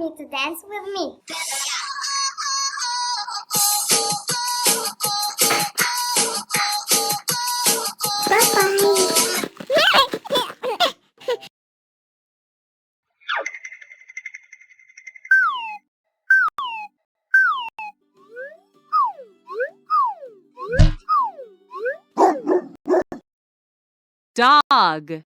me to dance with me? Dog.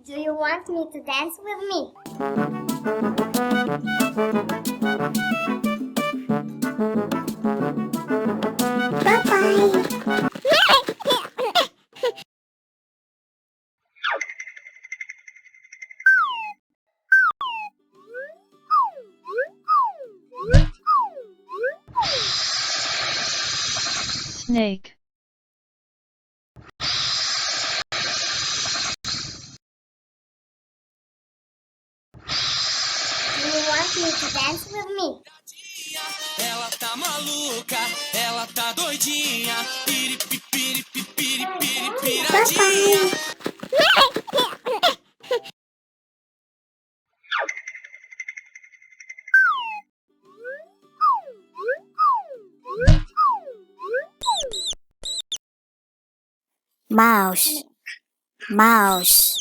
Do you want me to dance with me? Snake. Do you want me to dance with me? Ela tá maluca, ela tá doidinha, piradinha. Mouse, mouse.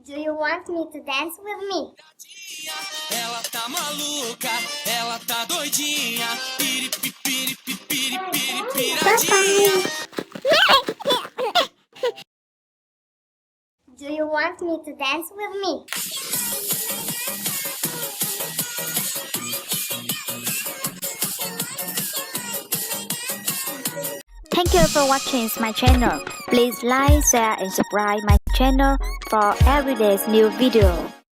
Do you want me to dance with me? Ela tá maluca, ela tá doidinha, piradinha. Do you want me to dance with me? Thank you for watching my channel. Please like, share and subscribe my channel for everyday's new video.